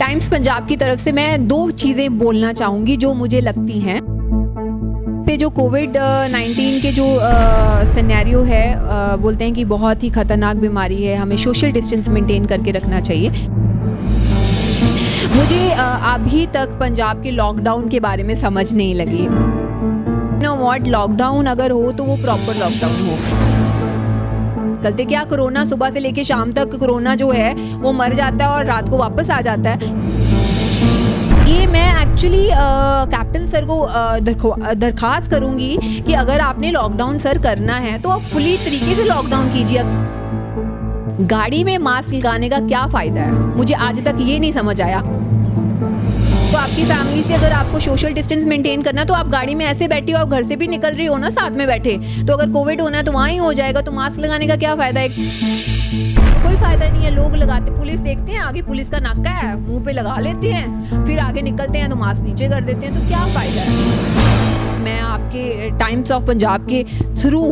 Times Punjab की तरफ से मैं दो चीज़ें बोलना चाहूँगी जो मुझे लगती हैं पे जो कोविड-19 के जो सिनेरियो है, बोलते हैं कि बहुत ही ख़तरनाक बीमारी है, हमें सोशल डिस्टेंस मेंटेन करके रखना चाहिए। मुझे अभी तक पंजाब के लॉकडाउन के बारे में समझ नहीं लगी। नो व्हाट, लॉकडाउन अगर हो तो वो प्रॉपर लॉकडाउन हो। कहते क्या कोरोना सुबह से लेके शाम तक कोरोना जो है वो मर जाता है और रात को वापस आ जाता है। ये मैं एक्चुअली कैप्टन सर को दरख्वास्त करूँगी कि अगर आपने लॉकडाउन सर करना है तो आप फुली तरीके से लॉकडाउन कीजिए। गाड़ी में मास्क लगाने का क्या फ़ायदा है, मुझे आज तक ये नहीं समझ आया। तो आपकी फैमिली से अगर आपको सोशल डिस्टेंस मेंटेन करना है तो आप गाड़ी में ऐसे बैठी हो, आप घर से भी निकल रही हो ना साथ में बैठे, तो अगर कोविड होना है तो वहाँ ही हो जाएगा, तो मास्क लगाने का क्या फ़ायदा है? कोई फ़ायदा नहीं है। लोग लगाते, पुलिस देखते हैं आगे पुलिस का नाका है, मुंह पे लगा लेते हैं, फिर आगे निकलते हैं तो मास्क नीचे कर देते हैं, तो क्या फ़ायदा है? मैं आपके टाइम्स ऑफ पंजाब के थ्रू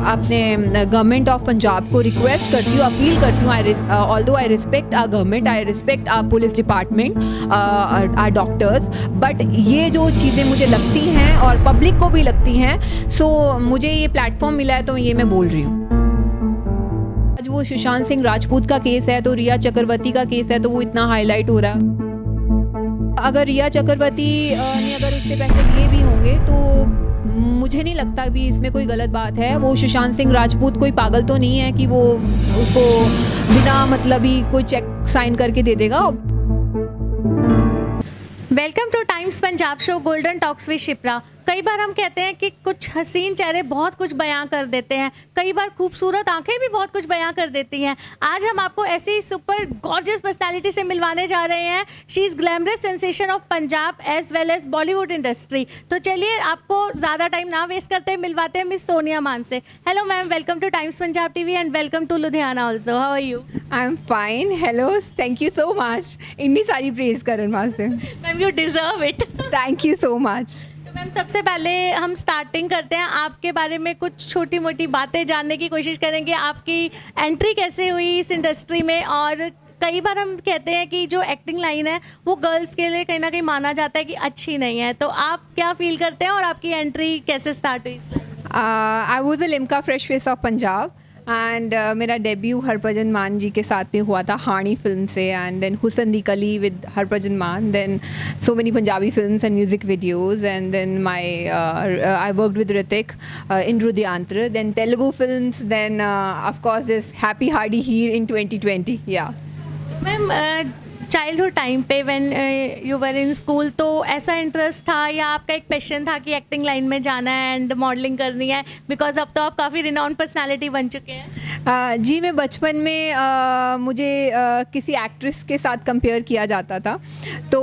अपने गवर्नमेंट ऑफ पंजाब को रिक्वेस्ट करती हूँ, अपील करती हूँ, although I respect our government, I respect our police department, our doctors, but ये जो चीज़ें मुझे लगती हैं और पब्लिक को भी लगती हैं, सो मुझे ये प्लेटफॉर्म मिला है तो ये मैं बोल रही हूँ। आज वो सुशांत सिंह राजपूत का केस है, तो रिया चक्रवर्ती का केस है, तो वो इतना हाईलाइट हो रहा है। अगर रिया चक्रवर्ती ने अगर उससे पैसे लिए भी होंगे तो मुझे नहीं लगता भी इसमें कोई गलत बात है। वो सुशांत सिंह राजपूत कोई पागल तो नहीं है कि वो उसको बिना मतलब ही कोई चेक साइन करके दे देगा। Welcome to Times Punjab show golden talks with Shipra. कई बार हम कहते हैं कि कुछ हसीन चेहरे बहुत कुछ बयां कर देते हैं, कई बार खूबसूरत आंखें भी बहुत कुछ बयां कर देती हैं। आज हम आपको ऐसी सुपर गॉर्जियस पर्सनालिटी से मिलवाने जा रहे हैं। She is glamorous sensation of Punjab as well as Bollywood industry. तो चलिए आपको ज़्यादा टाइम ना वेस्ट करते मिलवाते हैं मिस सोनिया मान से। Hello ma'am, welcome to Times Punjab TV and welcome to Ludhiana also. How are you? I am fine, hello, thank you so much. इतनी सारी प्रेज करन वास्ते। Ma'am you deserve it. Thank you so much. Ma'am सबसे पहले हम starting करते हैं, आपके बारे में कुछ छोटी मोटी बातें जानने की कोशिश करेंगे। आपकी एंट्री कैसे हुई इस इंडस्ट्री में, और कई बार हम कहते हैं कि जो एक्टिंग लाइन है वो गर्ल्स के लिए कहीं ना कहीं माना जाता है कि अच्छी नहीं है, तो आप क्या फील करते हैं और आपकी एंट्री कैसे स्टार्ट हुई? I was a Limca fresh face of Punjab and मेरा डेब्यू हरभजन मान जी के साथ में हुआ था हानी फिल्म से, and then Husn Di Kali with Harbhajan Maan, then so many Punjabi films and music videos, and then I worked with Hrithik in रुद्यांत्र, then Telugu films, then of course this Happy Hardy Heer in 2020। Yeah ma'am childhood time पे when you were in school, तो ऐसा interest था या आपका एक passion था कि एक्टिंग लाइन में जाना है एंड मॉडलिंग करनी है, बिकॉज अब तो आप काफ़ी रिनाउंड पर्सनालिटी बन चुके हैं? जी, मैं बचपन में मुझे किसी एक्ट्रेस के साथ कंपेयर किया जाता था, तो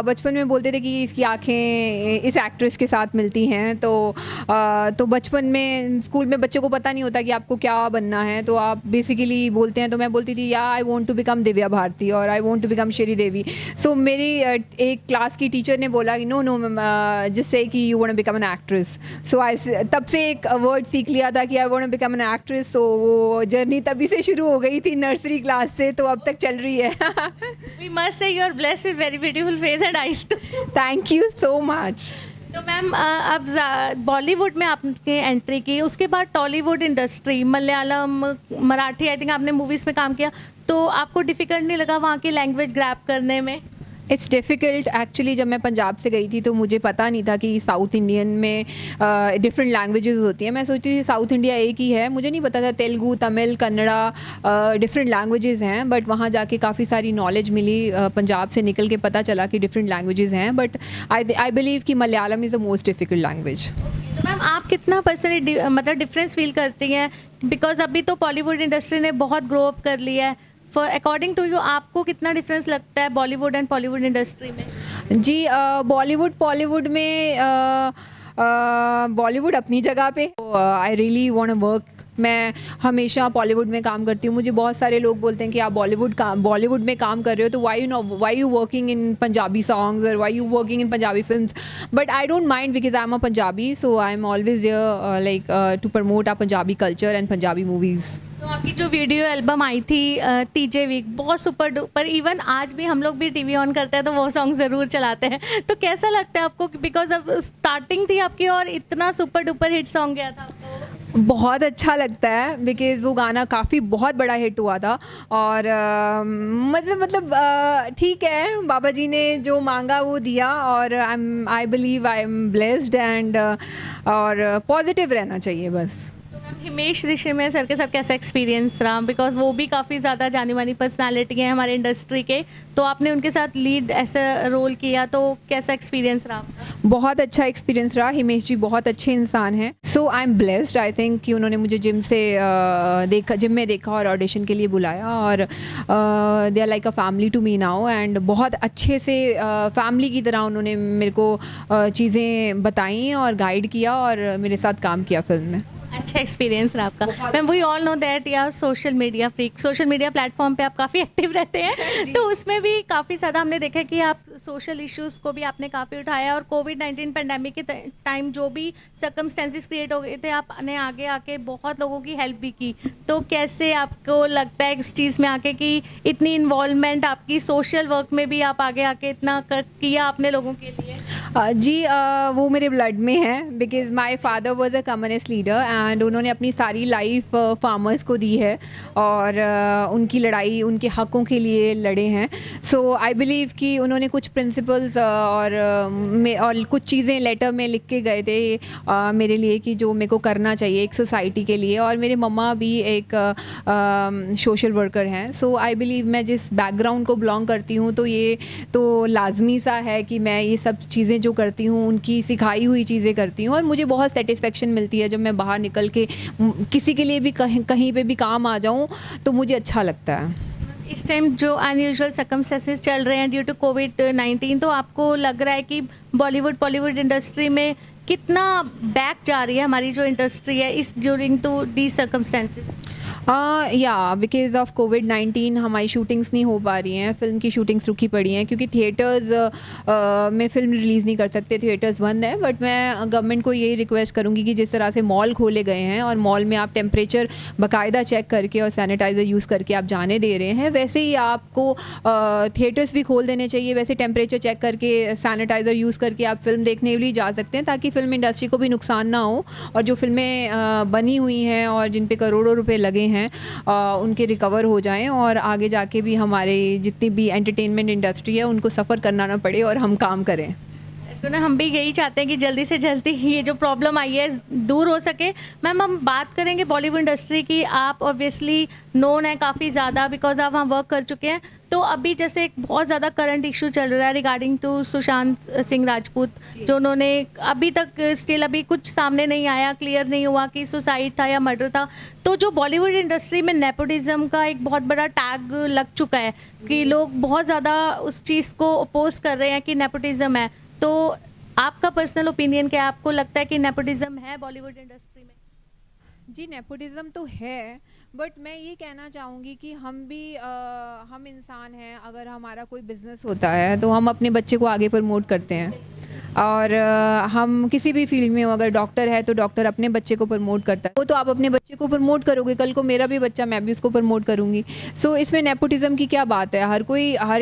बचपन में बोलते थे कि इसकी आंखें इस एक्ट्रेस के साथ मिलती हैं, तो बचपन में स्कूल में बच्चे को पता नहीं होता कि आपको क्या बनना है, तो आप बेसिकली बोलते हैं, तो मैं बोलती थी या I want to become Divya Bharti और I want to become Shri Devi. So मेरी एक क्लास की टीचर ने बोला कि नो जिससे कि you want to become an actress. So I तब से एक वर्ड सीख लिया था कि I want to become an actress. So वो जर्नी तभी से शुरू हो गई थी, नर्सरी क्लास से, तो अब तक चल रही है। We must say you are blessed with very beautiful face and eyes too. Thank you so much. तो मैम अब बॉलीवुड में आपने एंट्री की, उसके बाद Tollywood industry, Malayalam, Marathi, I think आपने मूवीज़ में काम किया, तो आपको डिफ़िकल्ट नहीं लगा वहाँ की लैंग्वेज ग्रैब करने में? It's difficult actually. जब मैं पंजाब से गई थी तो मुझे पता नहीं था कि साउथ इंडियन में डिफरेंट लैंग्वेजेस होती हैं। मैं सोचती थी साउथ इंडिया एक ही है, मुझे नहीं पता था तेलुगु, तमिल, कन्नड़ा डिफरेंट लैंग्वेजेस हैं, बट वहाँ जाके काफ़ी सारी नॉलेज मिली। पंजाब से निकल के पता चला कि डिफरेंट लैंग्वेजेस हैं, बट आई बिलीव कि Malayalam is the most difficult language. तो मैम आप कितना पर्सनली मतलब डिफरेंस फील करती हैं, बिकॉज अभी तो बॉलीवुड इंडस्ट्री ने बहुत ग्रो अप कर लिया है, फॉर अकॉर्डिंग टू यू आपको कितना डिफरेंस लगता है बॉलीवुड एंड बॉलीवुड इंडस्ट्री में? जी, बॉलीवुड में बॉलीवुड अपनी जगह पे, I really want to work. मैं हमेशा बॉलीवुड में काम करती हूँ। मुझे बहुत सारे लोग बोलते हैं कि आप बॉलीवुड में काम कर रहे हो तो why you working in Punjabi songs और why you working in Punjabi films, but I don't mind because I am a Punjabi, so I am always there like to promote our Punjabi culture and Punjabi movies. तो आपकी जो वीडियो एल्बम आई थी तीजे week, बहुत super duper, even आज भी हम लोग भी टीवी ऑन करते हैं तो वो सॉन्ग ज़रूर चलाते हैं, तो कैसा लगता है आपको, बिकॉज अब स्टार्टिंग थी आपकी और इतना सुपर डुपर हिट सॉन्ग गया था आपको? बहुत अच्छा लगता है बिकॉज़ वो गाना काफ़ी बहुत बड़ा हिट हुआ था और ठीक है, बाबा जी ने जो मांगा वो दिया और I believe I am blessed and और पॉजिटिव रहना चाहिए बस। तो मैम हिमेश रेशमिया सर के साथ कैसा एक्सपीरियंस रहा, बिकॉज वो भी काफ़ी ज़्यादा जानी मानी पर्सनालिटी है हमारे इंडस्ट्री के, तो आपने उनके साथ लीड ऐसा रोल किया, तो कैसा एक्सपीरियंस रहा आपका? बहुत अच्छा एक्सपीरियंस रहा। हिमेश जी बहुत अच्छे इंसान हैं, so I am blessed I think कि उन्होंने मुझे जिम में देखा और ऑडिशन के लिए बुलाया और they are like a family to me now and बहुत अच्छे से फैमिली की तरह उन्होंने मेरे को चीज़ें बताई और गाइड किया और मेरे साथ काम किया फिल्म में। अच्छा एक्सपीरियंस रहा आपका। Ma'am we all know that यार social media freak, social media platform पे आप काफ़ी एक्टिव रहते हैं, तो उसमें भी काफ़ी ज़्यादा हमने देखा कि आप सोशल इश्यूज़ को भी आपने काफ़ी उठाया और कोविड-19 पेंडेमिक के टाइम जो भी सर्कमस्टेंसेस क्रिएट हो गए थे, आपने आगे आके बहुत लोगों की हेल्प भी की, तो कैसे आपको लगता है इस चीज़ में आके कि इतनी इन्वॉल्वमेंट आपकी सोशल वर्क में भी आप आगे आके इतना किया आपने लोगों के लिए? वो मेरे ब्लड में है because my father was a communist leader and उन्होंने अपनी सारी लाइफ फार्मर्स को दी है और उनकी लड़ाई उनके हकों के लिए लड़े हैं। सो आई बिलीव कि उन्होंने कुछ प्रिंसिपल्स और कुछ चीज़ें लेटर में लिख के गए थे मेरे लिए कि जो मेरे को करना चाहिए एक सोसाइटी के लिए, और मेरे मम्मा भी एक सोशल वर्कर हैं। सो आई बिलीव मैं जिस बैकग्राउंड को बिलोंग करती हूँ तो ये तो लाजमी सा है कि मैं ये सब चीज़ें जो करती हूँ उनकी सिखाई हुई चीज़ें करती हूँ और मुझे बहुत सेटिस्फेक्शन मिलती है जब मैं बाहर निकल के किसी के लिए भी कहीं पे भी काम आ जाऊँ तो मुझे अच्छा लगता है। इस टाइम जो अनयूजुअल सर्कमस्टेंसेस चल रहे हैं ड्यू टू कोविड-19, तो आपको लग रहा है कि बॉलीवुड इंडस्ट्री में कितना बैक जा रही है हमारी जो इंडस्ट्री है इस ड्यूरिंग टू दी सर्कमस्टेंसेस? या बिकॉज ऑफ कोविड-19 हमारी शूटिंग्स नहीं हो पा रही हैं, फ़िल्म की शूटिंग्स रुकी पड़ी हैं क्योंकि थिएटर्स में फ़िल्म रिलीज़ नहीं कर सकते, थिएटर्स बंद हैं। बट मैं गवर्नमेंट को यही रिक्वेस्ट करूँगी कि जिस तरह से मॉल खोले गए हैं और मॉल में आप टेम्परेचर बाकायदा चेक करके और सैनिटाइज़र यूज़ करके आप जाने दे रहे हैं, वैसे ही आपको थिएटर्स भी खोल देने चाहिए, वैसे टेम्परेचर चेक करके सैनिटाइज़र यूज़ करके आप फ़िल्म देखने के लिए जा सकते हैं ताकि फ़िल्म इंडस्ट्री को भी नुकसान ना हो और जो फ़िल्में बनी हुई हैं और जिन पे करोड़ों रुपए लगे हैं उनके रिकवर हो जाएं और आगे जाके भी हमारे जितनी भी एंटरटेनमेंट इंडस्ट्री है उनको सफ़र करना ना पड़े और हम काम करें। तो ना हम भी यही चाहते हैं कि जल्दी से जल्दी ये जो प्रॉब्लम आई है दूर हो सके। मैम हम बात करेंगे बॉलीवुड इंडस्ट्री की, आप ऑब्वियसली नोन है काफ़ी ज़्यादा बिकॉज आप वहाँ वर्क कर चुके हैं, तो अभी जैसे एक बहुत ज़्यादा करंट इशू चल रहा है रिगार्डिंग टू सुशांत सिंह राजपूत, जो उन्होंने अभी तक स्टिल अभी कुछ सामने नहीं आया, क्लियर नहीं हुआ कि सुसाइड था या मर्डर था। तो जो बॉलीवुड इंडस्ट्री में नेपोटिज्म का एक बहुत बड़ा टैग लग चुका है कि लोग बहुत ज़्यादा उस चीज़ को अपोज कर रहे हैं कि नेपोटिज्म है, तो आपका पर्सनल ओपिनियन क्या है? आपको लगता है कि नेपोटिज्म है बॉलीवुड इंडस्ट्री में? जी नेपोटिज्म तो है, बट मैं ये कहना चाहूँगी कि हम इंसान हैं, अगर हमारा कोई बिज़नेस होता है तो हम अपने बच्चे को आगे प्रमोट करते हैं और हम किसी भी फील्ड में हो, अगर डॉक्टर है तो डॉक्टर अपने बच्चे को प्रमोट करता है, वो तो आप अपने बच्चे को प्रमोट करोगे, कल को मेरा भी बच्चा मैं भी उसको प्रमोट करूँगी। सो इसमें नेपोटिज्म की क्या बात है?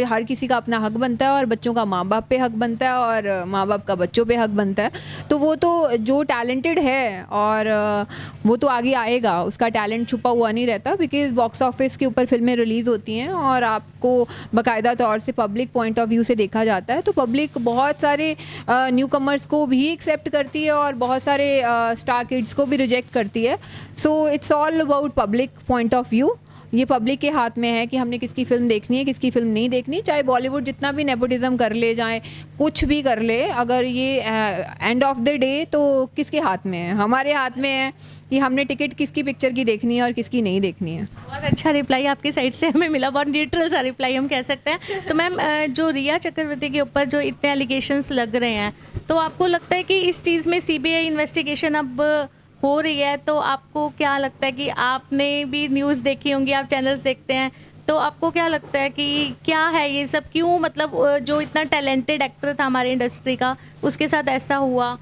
हर किसी का अपना हक बनता है और बच्चों का माँ बाप पे हक बनता है और माँ बाप का बच्चों पे हक बनता है। तो वो तो जो टैलेंटेड है और वो तो आगे आएगा, उसका टैलेंट छुपा हुआ नहीं रहता बिकॉज बॉक्स ऑफिस के ऊपर फिल्में रिलीज़ होती हैं और आपको बाकायदा तौर से पब्लिक पॉइंट ऑफ व्यू से देखा जाता है, तो पब्लिक बहुत सारे न्यू कमर्स को भी एक्सेप्ट करती है और बहुत सारे स्टार किड्स को भी रिजेक्ट करती है। So it's all about public point of view. ये पब्लिक के हाथ में है कि हमने किसकी फ़िल्म देखनी है, किसकी फ़िल्म नहीं देखनी। चाहे बॉलीवुड जितना भी नेपोटिज्म कर ले, जाए कुछ भी कर ले, अगर ये एंड ऑफ द डे तो किसके हाथ में है? हमारे हाथ में है कि हमने टिकट किसकी पिक्चर की देखनी है और किसकी नहीं देखनी है। बहुत अच्छा रिप्लाई आपकी साइड से हमें मिला, बहुत न्यूट्रल सा रिप्लाई हम कह सकते हैं। तो मैम जो रिया चक्रवर्ती के ऊपर जो इतने एलिगेशंस लग रहे हैं, तो आपको लगता है कि इस चीज़ में सीबीआई इन्वेस्टिगेशन अब हो रही है, तो आपको क्या लगता है कि आपने भी न्यूज़ देखी होंगी, आप चैनल्स देखते हैं, तो आपको क्या लगता है कि क्या है ये सब, क्यों मतलब जो इतना टैलेंटेड एक्टर था हमारी इंडस्ट्री का उसके साथ ऐसा हुआ?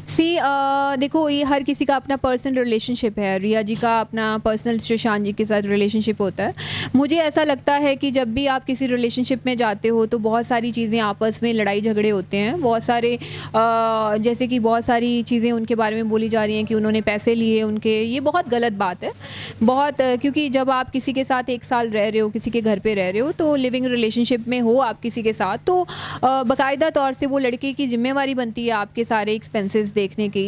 देखो ये हर किसी का अपना पर्सनल रिलेशनशिप है। रिया जी का अपना पर्सनल सुशांत जी के साथ रिलेशनशिप होता है। मुझे ऐसा लगता है कि जब भी आप किसी रिलेशनशिप में जाते हो तो बहुत सारी चीज़ें आपस में लड़ाई झगड़े होते हैं। बहुत सारे जैसे कि बहुत सारी चीज़ें उनके बारे में बोली जा रही हैं कि उन्होंने पैसे लिए उनके, ये बहुत गलत बात है। बहुत क्योंकि जब आप किसी के साथ 1 साल रह रहे हो, किसी के घर पे रह रहे हो, तो लिविंग रिलेशनशिप में हो आप किसी के साथ, तो बाकायदा तौर से वो लड़के की जिम्मेवारी बनती है आपके सारे एक्सपेंसेस देखने की।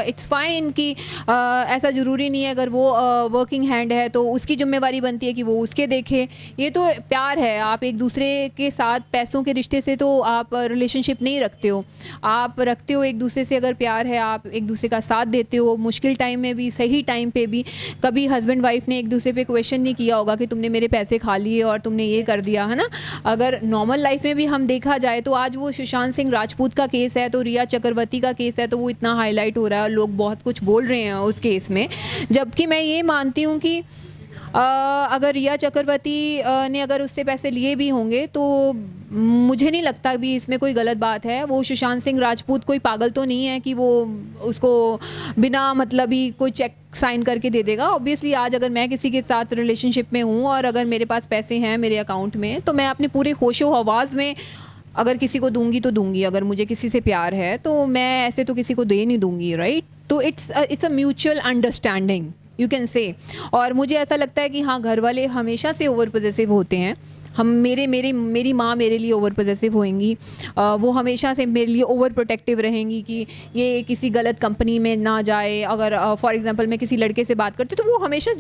इट्स फाइन कि ऐसा ज़रूरी नहीं है अगर वो वर्किंग हैंड है तो उसकी जिम्मेवारी बनती है कि वो उसके देखे। ये तो प्यार है, आप एक दूसरे के साथ पैसों के रिश्ते से तो आप रिलेशनशिप नहीं रखते हो। आप रखते हो एक दूसरे से अगर प्यार है, आप एक दूसरे का साथ देते हो, मुश्किल टाइम में भी सही टाइम पे भी। कभी हस्बैंड वाइफ ने एक दूसरे पे क्वेश्चन नहीं किया होगा कि तुमने मेरे पैसे खा लिए और तुमने ये कर दिया, है ना। अगर नॉर्मल लाइफ में भी हम देखा जाए तो आज वो सुशांत सिंह राजपूत का केस है, तो रिया चक्रवर्ती का केस है, तो वो इतना हाईलाइट हो रहा है, लोग बहुत कुछ बोल रहे हैं उस केस में। जबकि मैं ये मानती हूँ कि अगर रिया चक्रवर्ती ने अगर उससे पैसे लिए भी होंगे तो मुझे नहीं लगता भी इसमें कोई गलत बात है। वो सुशांत सिंह राजपूत कोई पागल तो नहीं है कि वो उसको बिना मतलब ही कोई चेक साइन करके दे देगा। ऑब्वियसली आज अगर मैं किसी के साथ रिलेशनशिप में हूँ और अगर मेरे पास पैसे हैं मेरे अकाउंट में, तो मैं अपने पूरे होशो हवास में अगर किसी को दूंगी तो दूंगी। अगर मुझे किसी से प्यार है तो मैं ऐसे तो किसी को दे नहीं दूंगी, राइट। तो it's a mutual understanding you can say. और मुझे ऐसा लगता है कि हाँ, घर वाले हमेशा से ओवर पॉजेसिव होते हैं। हम मेरी माँ मेरे लिए ओवर पॉजेसिव होएंगी, वो हमेशा से मेरे लिए ओवर प्रोटेक्टिव रहेंगी कि ये किसी गलत कंपनी में ना जाए। अगर फॉर एग्जांपल मैं किसी लड़के से बात करती हूँ तो वो हमेशा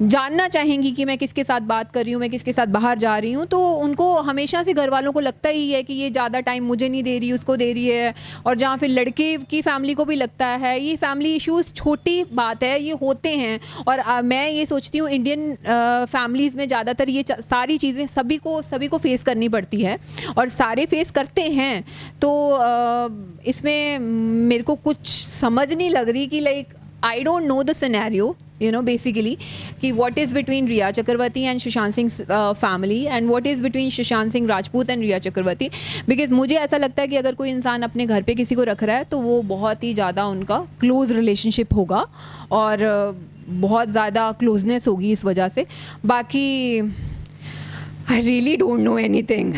जानना चाहेंगी कि मैं किसके साथ बात कर रही हूँ, मैं किसके साथ बाहर जा रही हूँ। तो उनको हमेशा से घर वालों को लगता ही है कि ये ज़्यादा टाइम मुझे नहीं दे रही, उसको दे रही है। और जहाँ फिर लड़के की फैमिली को भी लगता है ये फैमिली इश्यूज़ छोटी बात है, ये होते हैं। और मैं ये सोचती हूँ इंडियन फैमिलीज़ में ज़्यादातर ये सारी चीज़ें सभी को फेस करनी पड़ती है और सारे फेस करते हैं। तो इसमें मेरे को कुछ समझ नहीं लग रही कि like I don't know the scenario, you know, basically कि what is between Riya Chakravarti and Sushant Singh's family and what is between Sushant Singh Rajput and Riya Chakravarti, because मुझे ऐसा लगता है कि अगर कोई इंसान अपने घर पे किसी को रख रहा है तो वो बहुत ही ज़्यादा उनका क्लोज रिलेशनशिप होगा और बहुत ज़्यादा क्लोजनेस होगी इस वजह से। बाकी I really don't know anything.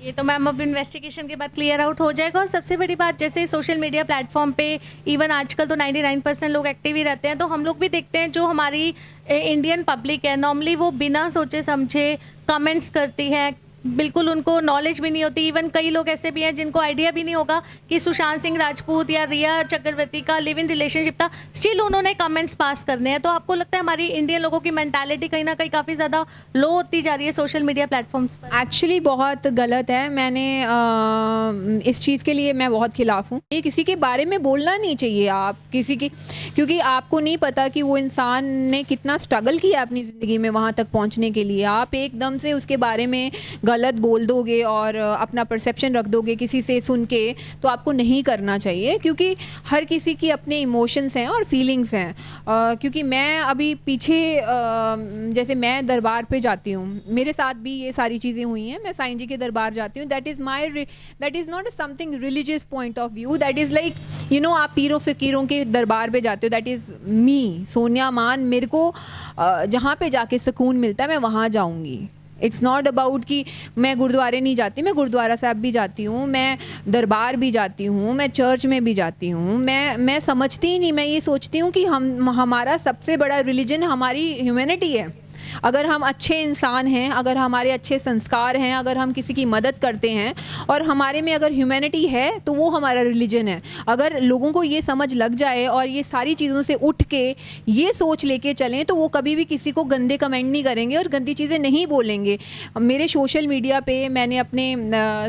ये तो मैम अब इन्वेस्टिगेशन के बाद क्लियर आउट हो जाएगा। और सबसे बड़ी बात, जैसे सोशल मीडिया प्लेटफॉर्म पे इवन आजकल तो 99% लोग एक्टिव ही रहते हैं, तो हम लोग भी देखते हैं जो हमारी इंडियन पब्लिक है नॉर्मली वो बिना सोचे समझे कमेंट्स करती है, बिल्कुल उनको नॉलेज भी नहीं होती। इवन कई लोग ऐसे भी हैं जिनको आइडिया भी नहीं होगा कि सुशांत सिंह राजपूत या रिया चक्रवर्ती का लिव इन रिलेशनशिप था, स्टिल उन्होंने कमेंट्स पास करने हैं। तो आपको लगता है हमारी इंडियन लोगों की मेंटालिटी कहीं ना कहीं काफ़ी ज़्यादा लो होती जा रही है सोशल मीडिया प्लेटफॉर्म्स पर? एक्चुअली बहुत गलत है। मैंने इस चीज़ के लिए मैं बहुत खिलाफ हूँ। ये किसी के बारे में बोलना नहीं चाहिए आप किसी की, क्योंकि आपको नहीं पता कि वो इंसान ने कितना स्ट्रगल किया अपनी ज़िंदगी में वहाँ तक पहुँचने के लिए। आप एकदम से उसके बारे में गलत बोल दोगे और अपना परसेप्शन रख दोगे किसी से सुन के, तो आपको नहीं करना चाहिए, क्योंकि हर किसी की अपने इमोशंस हैं और फीलिंग्स हैं। क्योंकि मैं अभी पीछे जैसे मैं दरबार पे जाती हूँ, मेरे साथ भी ये सारी चीज़ें हुई हैं। मैं साईं जी के दरबार जाती हूँ, that is not something religious point of view, that is like you know, आप पीरों फ़कीरों के दरबार पे जाते हो, दैट इज़ मी सोनिया मान। मेरे को जहाँ पे जाके सुकून मिलता है मैं वहाँ जाऊँगी। इट्स नॉट अबाउट कि मैं गुरुद्वारे नहीं जाती, मैं गुरुद्वारा साहब भी जाती हूँ, मैं दरबार भी जाती हूँ, मैं चर्च में भी जाती हूँ। मैं समझती ही नहीं, मैं ये सोचती हूँ कि हमारा सबसे बड़ा रिलीजन हमारी ह्यूमैनिटी है। अगर हम अच्छे इंसान हैं, अगर हमारे अच्छे संस्कार हैं, अगर हम किसी की मदद करते हैं और हमारे में अगर ह्यूमैनिटी है, तो वो हमारा रिलीजन है। अगर लोगों को ये समझ लग जाए और ये सारी चीज़ों से उठ के ये सोच लेके चलें, तो वो कभी भी किसी को गंदे कमेंट नहीं करेंगे और गंदी चीज़ें नहीं बोलेंगे। मेरे सोशल मीडिया पे मैंने अपने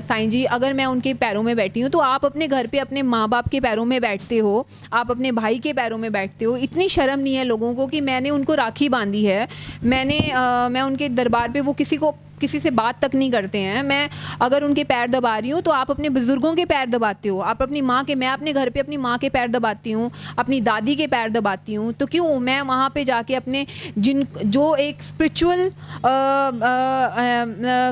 साईं जी, अगर मैं उनके पैरों में बैठी हूँ, तो आप अपने घर पे अपने माँ बाप के पैरों में बैठते हो, आप अपने भाई के पैरों में बैठते हो। इतनी शर्म नहीं है लोगों को कि मैंने उनको राखी बांधी है, मैं उनके दरबार पे वो किसी को किसी से बात तक नहीं करते हैं। मैं अगर उनके पैर दबा रही हूँ तो आप अपने बुजुर्गों के पैर दबाते हो, आप अपनी माँ के, मैं अपने घर पे अपनी माँ के पैर दबाती हूँ, अपनी दादी के पैर दबाती हूँ, तो क्यों मैं वहाँ पे जाके अपने जो एक स्पिरिचुअल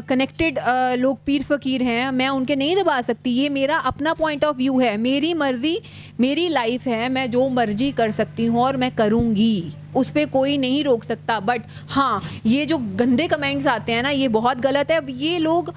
कनेक्टेड लोग पीर फकीर हैं, मैं उनके नहीं दबा सकती? ये मेरा अपना पॉइंट ऑफ व्यू है, मेरी मर्जी, मेरी लाइफ है, मैं जो मर्जी कर सकती हूँ और मैं करूँगी, उस पर कोई नहीं रोक सकता। बट हाँ, ये जो गंदे कमेंट्स आते हैं ना, ये बहुत गलत है। ये लोग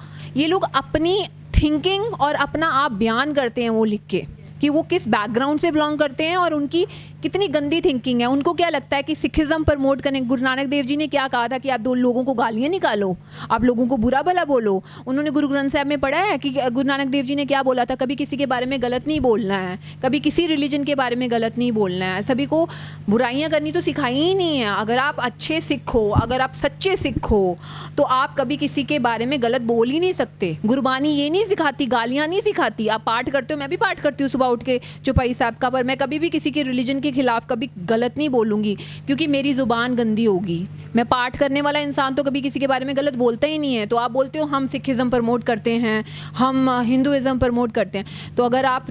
अपनी थिंकिंग और अपना आप बयान करते हैं वो लिख के कि वो किस बैकग्राउंड से बिलोंग करते हैं और उनकी कितनी गंदी थिंकिंग है। उनको क्या लगता है कि सिखिज़म प्रमोट करें। गुरु नानक देव जी ने क्या कहा था कि आप दो लोगों को गालियाँ निकालो, आप लोगों को बुरा भला बोलो। उन्होंने गुरु ग्रंथ साहब में पढ़ा है कि गुरु नानक देव जी ने क्या बोला था, कभी किसी के बारे में गलत नहीं बोलना है, कभी किसी रिलीजन के बारे में गलत नहीं बोलना है, सभी को बुराइयाँ करनी तो सिखाई ही नहीं है। अगर आप अच्छे सिख हो, अगर आप सच्चे सिख हो, तो आप कभी किसी के बारे में गलत बोल ही नहीं सकते। गुरबानी ये नहीं सिखाती, गालियाँ नहीं सिखाती। आप पाठ करते हो, मैं भी पाठ करती हूँ सुबह उठ के चौपाई साहब का, पर मैं कभी भी किसी के रिलीजन के खिलाफ कभी गलत नहीं बोलूँगी, क्योंकि मेरी ज़ुबान गंदी होगी। मैं पाठ करने वाला इंसान तो कभी किसी के बारे में गलत बोलता ही नहीं है। तो आप बोलते हो हम सिखिज़म प्रमोट करते हैं, हम हिंदुइज़्म प्रमोट करते हैं, तो अगर आप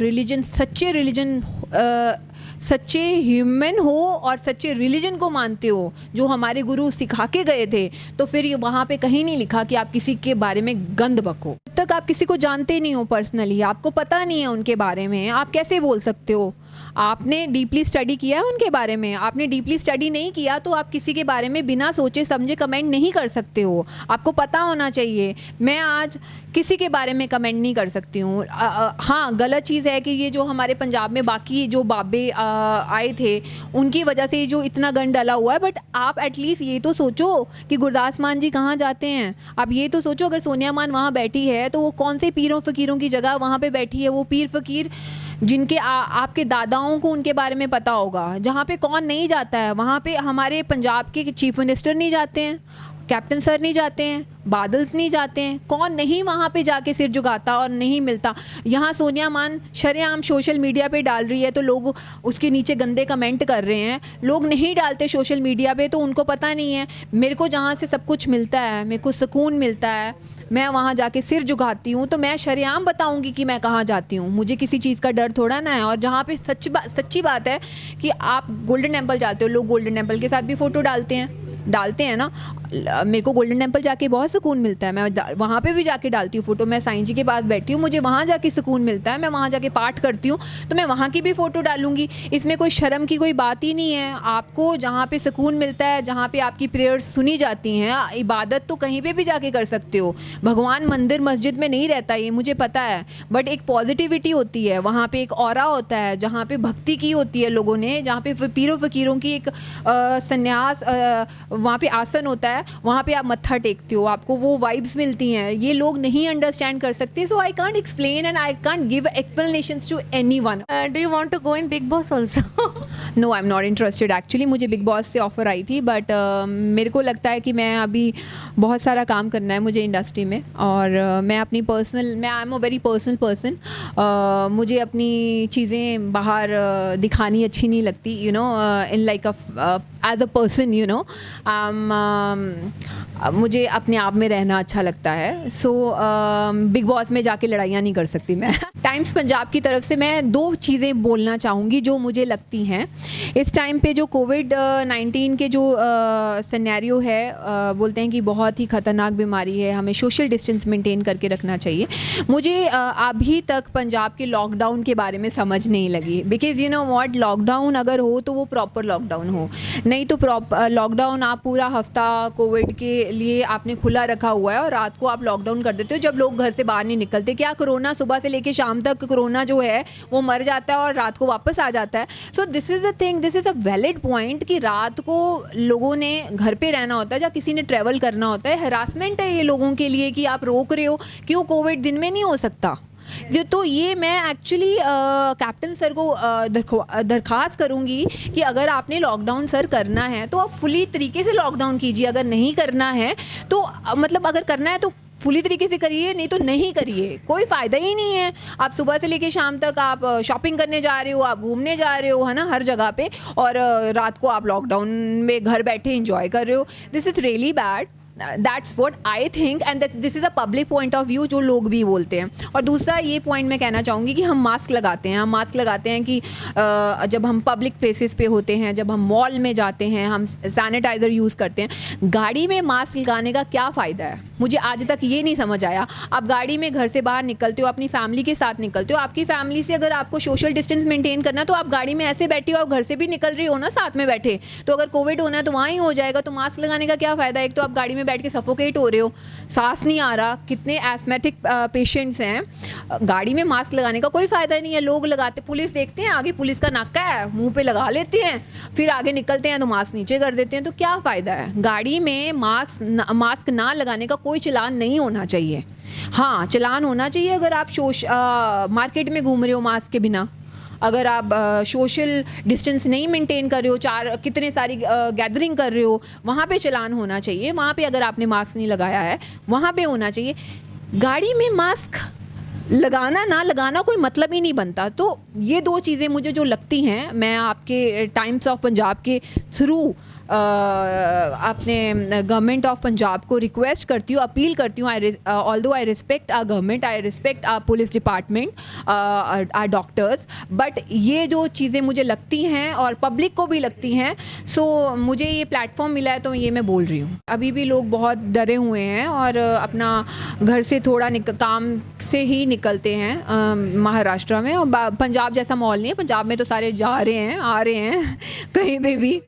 सच्चे ह्यूमन हो और सच्चे रिलीजन को मानते हो जो हमारे गुरु सिखा के गए थे, तो फिर वहाँ पे कहीं नहीं लिखा कि आप किसी के बारे में गंद बको। जब तक आप किसी को जानते नहीं हो पर्सनली, आपको पता नहीं है उनके बारे में, आप कैसे बोल सकते हो? आपने डीपली स्टडी किया है उनके बारे में? आपने डीपली स्टडी नहीं किया तो आप किसी के बारे में बिना सोचे समझे कमेंट नहीं कर सकते हो। आपको पता होना चाहिए। मैं आज किसी के बारे में कमेंट नहीं कर सकती हूँ। हाँ, गलत चीज़ है कि ये जो हमारे पंजाब में बाकी जो बाबे आए थे, उनकी वजह से जो इतना गंद डाला हुआ है। बट आप एटलीस्ट ये तो सोचो कि गुरदास मान जी कहाँ जाते हैं। आप ये तो सोचो, अगर सोनिया मान वहाँ बैठी है तो वो कौन से पीरों फ़कीरों की जगह वहाँ पे बैठी है। वो पीर फ़कीर जिनके आपके दादाओं को उनके बारे में पता होगा। जहाँ पे कौन नहीं जाता है, वहाँ पे हमारे पंजाब के चीफ मिनिस्टर नहीं जाते हैं, कैप्टन सर नहीं जाते हैं, बादल्स नहीं जाते हैं, कौन नहीं वहाँ पे जाके सिर झुकाता और नहीं मिलता। यहाँ सोनिया मान शरेआम सोशल मीडिया पे डाल रही है तो लोग उसके नीचे गंदे कमेंट कर रहे हैं। लोग नहीं डालते सोशल मीडिया पे तो उनको पता नहीं है। मेरे को जहाँ से सब कुछ मिलता है, मेरे को सुकून मिलता है, मैं वहाँ जाके सिर झुकाती हूँ, तो मैं शरेआम बताऊँगी कि मैं कहाँ जाती हूँ। मुझे किसी चीज़ का डर थोड़ा ना है। और जहाँ पे सच्ची बात है कि आप गोल्डन टेम्पल जाते हो, लोग गोल्डन टेम्पल के साथ भी फ़ोटो डालते हैं ना। मेरे को गोल्डन टेम्पल जाके बहुत सुकून मिलता है। मैं वहाँ पे भी जाके डालती हूँ फ़ोटो। मैं साईं जी के पास बैठी हूँ, मुझे वहाँ जाके सुकून मिलता है। मैं वहाँ जाके पाठ करती हूँ तो मैं वहाँ की भी फ़ोटो डालूँगी। इसमें कोई शर्म की कोई बात ही नहीं है। आपको जहाँ पे सुकून मिलता है, जहाँ पे आपकी प्रेयर्स सुनी जाती हैं, इबादत तो कहीं पे भी जाके कर सकते हो। भगवान मंदिर मस्जिद में नहीं रहता, ये मुझे पता है, बट एक पॉजिटिविटी होती है वहाँ पे, एक ऑरा होता है जहाँ पे भक्ति की होती है लोगों ने, जहाँ पे पीरों फ़कीरों की एक संन्यास, वहाँ पे आसन होता है, वहाँ पे आप मत्था टेकते हो, आपको वो वाइब्स मिलती हैं। ये लोग नहीं अंडरस्टैंड कर सकते। So I can't explain and I can't give explanations to anyone. Do you want to go in Bigg Boss also? No, I am not interested actually. मुझे बिग बॉस से ऑफ़र आई थी, बट मेरे को लगता है कि मैं अभी बहुत सारा काम करना है मुझे इंडस्ट्री में, और मैं अपनी I am a very personal person. मुझे अपनी चीज़ें बाहर दिखानी अच्छी नहीं लगती, you know, in like as a person, you know. मुझे अपने आप में रहना अच्छा लगता है। सो बिग बॉस में जाके लड़ाइयाँ नहीं कर सकती मैं। टाइम्स पंजाब की तरफ से मैं 2 चीज़ें बोलना चाहूँगी जो मुझे लगती हैं इस टाइम पे। जो कोविड-19 के जो सिनेरियो है, बोलते हैं कि बहुत ही ख़तरनाक बीमारी है, हमें सोशल डिस्टेंस मेंटेन करके रखना चाहिए। मुझे अभी तक पंजाब के लॉकडाउन के बारे में समझ नहीं लगी, because you know what, lockdown अगर हो तो वो प्रॉपर लॉकडाउन हो, नहीं तो लॉकडाउन आप पूरा हफ्ता कोविड के लिए आपने खुला रखा हुआ है और रात को आप लॉकडाउन कर देते हो जब लोग घर से बाहर नहीं निकलते। क्या कोरोना सुबह से लेके शाम तक कोरोना जो है वो मर जाता है और रात को वापस आ जाता है? So this is the thing, this is a valid point कि रात को लोगों ने घर पे रहना होता है, या किसी ने ट्रैवल करना होता है। हरासमेंट है ये लोगों के लिए कि आप रोक रहे हो, क्यों कोविड दिन में नहीं हो सकता? तो ये मैं एक्चुअली कैप्टन सर को दरख्वास्त करूँगी कि अगर आपने लॉकडाउन सर करना है तो आप फुली तरीके से लॉकडाउन कीजिए। अगर नहीं करना है तो मतलब अगर करना है तो फुली तरीके से करिए, नहीं तो नहीं करिए, कोई फ़ायदा ही नहीं है। आप सुबह से लेके शाम तक आप शॉपिंग करने जा रहे हो, आप घूमने जा रहे हो, है ना, हर जगह पे, और रात को आप लॉकडाउन में घर बैठे एंजॉय कर रहे हो। This is really bad. That's what I think and this is a public point of view जो लोग भी बोलते हैं। और दूसरा ये पॉइंट मैं कहना चाहूँगी कि हम मास्क लगाते हैं कि जब हम पब्लिक प्लेसेस पे होते हैं, जब हम मॉल में जाते हैं, हम सैनिटाइज़र यूज़ करते हैं। गाड़ी में मास्क लगाने का क्या फ़ायदा है, मुझे आज तक ये नहीं समझ आया। आप गाड़ी में घर से बाहर निकलते हो, अपनी फैमिली के साथ निकलते हो, आपकी फैमिली से अगर आपको सोशल डिस्टेंस मेंटेन करना तो आप गाड़ी में ऐसे बैठी हो, आप घर से भी निकल रही हो ना साथ में बैठे, तो अगर कोविड होना है तो वहाँ ही हो जाएगा। तो मास्क लगाने का क्या फ़ायदा है? एक तो आप गाड़ी में बैठ के सफोकेट हो रहे हो, सांस नहीं आ रहा, कितने एस्थमेटिक पेशेंट्स हैं, गाड़ी में मास्क लगाने का कोई फ़ायदा नहीं है। लोग लगाते, पुलिस देखते हैं आगे पुलिस का नाका है, मुंह पे लगा लेते हैं, फिर आगे निकलते हैं तो मास्क नीचे कर देते हैं। तो क्या फ़ायदा है? गाड़ी में मास्क ना लगाने का कोई चालान नहीं होना चाहिए। हाँ, चालान होना चाहिए अगर आप मार्केट में घूम रहे हो मास्क के बिना, अगर आप सोशल डिस्टेंस नहीं मेंटेन कर रहे हो, कितने सारी गैदरिंग कर रहे हो, वहाँ पे चालान होना चाहिए। वहाँ पे अगर आपने मास्क नहीं लगाया है वहाँ पे होना चाहिए। गाड़ी में मास्क लगाना ना लगाना कोई मतलब ही नहीं बनता। तो ये दो चीज़ें मुझे जो लगती हैं, मैं आपके टाइम्स ऑफ पंजाब के थ्रू अपने गवर्नमेंट ऑफ पंजाब को रिक्वेस्ट करती हूँ, अपील करती हूँ। Although I respect our government, I respect our police department, our doctors, but ये जो चीज़ें मुझे लगती हैं और पब्लिक को भी लगती हैं, सो मुझे ये प्लेटफॉर्म मिला है तो ये मैं बोल रही हूँ। अभी भी लोग बहुत डरे हुए हैं और अपना घर से थोड़ा काम से ही निकलते हैं महाराष्ट्र में, और पंजाब जैसा माहौल नहीं है। पंजाब में तो सारे जा रहे हैं, आ रहे हैं कहीं पे भी।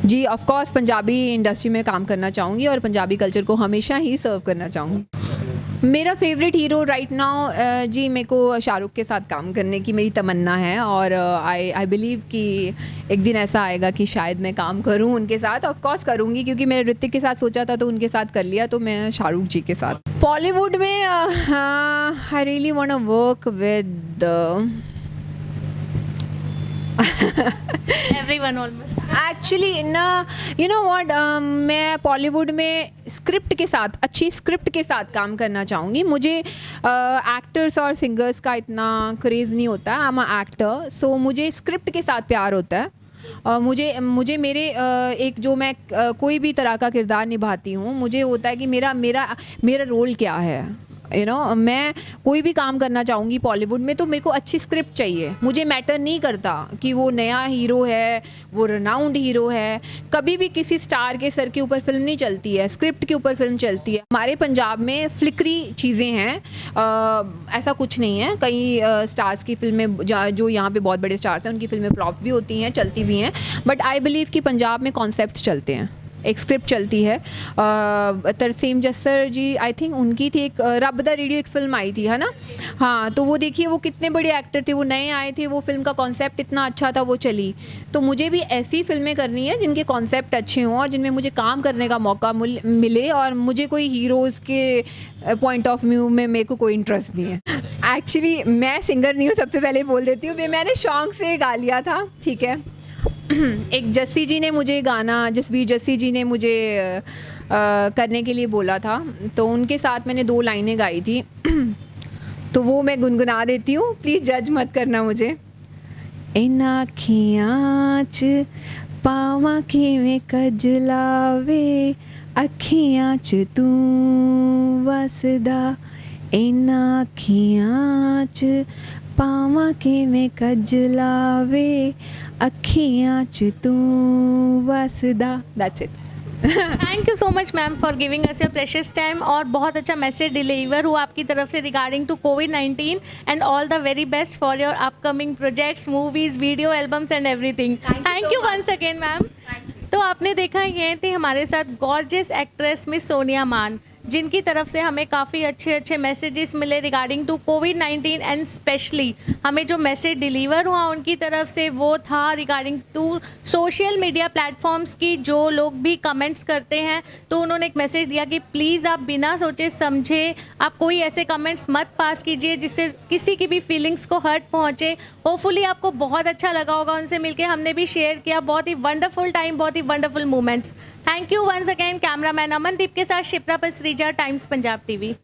जी, ऑफ कोर्स पंजाबी इंडस्ट्री में काम करना चाहूँगी और पंजाबी कल्चर को हमेशा ही सर्व करना चाहूँगी। मेरा फेवरेट हीरो राइट नाउ, जी मेरे को शाहरुख के साथ काम करने की मेरी तमन्ना है, और आई बिलीव कि एक दिन ऐसा आएगा कि शायद मैं काम करूँ उनके साथ। ऑफ कोर्स करूँगी, क्योंकि मैंने ऋतिक के साथ सोचा था तो उनके साथ कर लिया, तो मैं शाहरुख जी के साथ। बॉलीवुड में I really want to work with everyone almost. Actually ना, यू नो व्हाट, मैं बॉलीवुड में स्क्रिप्ट के साथ, अच्छी स्क्रिप्ट के साथ काम करना चाहूँगी। मुझे एक्टर्स और सिंगर्स का इतना क्रेज़ नहीं होता। आई एम अ एक्टर, सो मुझे स्क्रिप्ट के साथ प्यार होता है। और मुझे मेरे एक जो मैं कोई भी तरह का किरदार निभाती हूँ, मुझे होता है कि मेरा रोल क्या है। यू नो, मैं कोई भी काम करना चाहूँगी बॉलीवुड में तो मेरे को अच्छी स्क्रिप्ट चाहिए। मुझे मैटर नहीं करता कि वो नया हीरो है, वो रिनाउंड हीरो है। कभी भी किसी स्टार के सर के ऊपर फिल्म नहीं चलती है, स्क्रिप्ट के ऊपर फिल्म चलती है। हमारे पंजाब में फ्लिकरी चीज़ें हैं, ऐसा कुछ नहीं है। कई स्टार्स की फिल्में, जो यहाँ पे बहुत बड़े स्टार्स हैं, उनकी फिल्में फ्लॉप भी होती हैं, चलती भी हैं, बट आई बिलीव कि पंजाब में कॉन्सेप्ट चलते हैं, एक स्क्रिप्ट चलती है। तरसेम जस्सर जी, आई थिंक उनकी थी एक रब दा रेडियो, एक फ़िल्म आई थी, है ना? हाँ, तो वो देखिए, वो कितने बड़े एक्टर थे, वो नए आए थे, वो फिल्म का कॉन्सेप्ट इतना अच्छा था, वो चली। तो मुझे भी ऐसी फिल्में करनी है जिनके कॉन्सेप्ट अच्छे हों और जिनमें मुझे काम करने का मौका मिले, और मुझे कोई हीरोज़ के पॉइंट ऑफ व्यू में मेरे को कोई इंटरेस्ट नहीं है। एक्चुअली मैं सिंगर नहीं हूँ, सबसे पहले बोल देती हूँ। मैंने शौक से गा लिया था, ठीक है। एक जस्सी जी ने मुझे गाना, जसबीर जस्सी जी ने मुझे करने के लिए बोला था, तो उनके साथ मैंने 2 लाइनें गाई थी। तो वो मैं गुनगुना देती हूँ, प्लीज़ जज मत करना मुझे। इन अखियां च पावां किवें कजलावे, अखियां च तू वसदा, इन अखियां च पावां किवें कजलावे, अखियां च तू वसदा। That's it. Thank you so much ma'am for giving us your precious time, और बहुत अच्छा मैसेज डिलीवर हुआ आपकी तरफ से रिगार्डिंग टू कोविड-19, and all the very best for your upcoming projects, movies, video albums and everything. Thank you once again ma'am. तो आपने देखा, ये थी हमारे साथ गॉर्जियस एक्ट्रेस मिस सोनिया मान, जिनकी तरफ से हमें काफ़ी अच्छे मैसेजेस मिले रिगार्डिंग टू कोविड-19, एंड स्पेशली हमें जो मैसेज डिलीवर हुआ उनकी तरफ से वो था regarding to social media platforms की जो लोग भी कमेंट्स करते हैं। तो उन्होंने एक मैसेज दिया कि प्लीज़ आप बिना सोचे समझे आप कोई ऐसे कमेंट्स मत पास कीजिए जिससे किसी की भी फीलिंग्स को हर्ट पहुँचे। होपफुली आपको बहुत अच्छा लगा होगा उनसे मिलके, हमने भी शेयर किया, बहुत ही वंडरफुल टाइम, बहुत ही wonderful moments. Thank you once again. Cameraman Amandeep के साथ शिप्रा पसरीजा, टाइम्स पंजाब टीवी।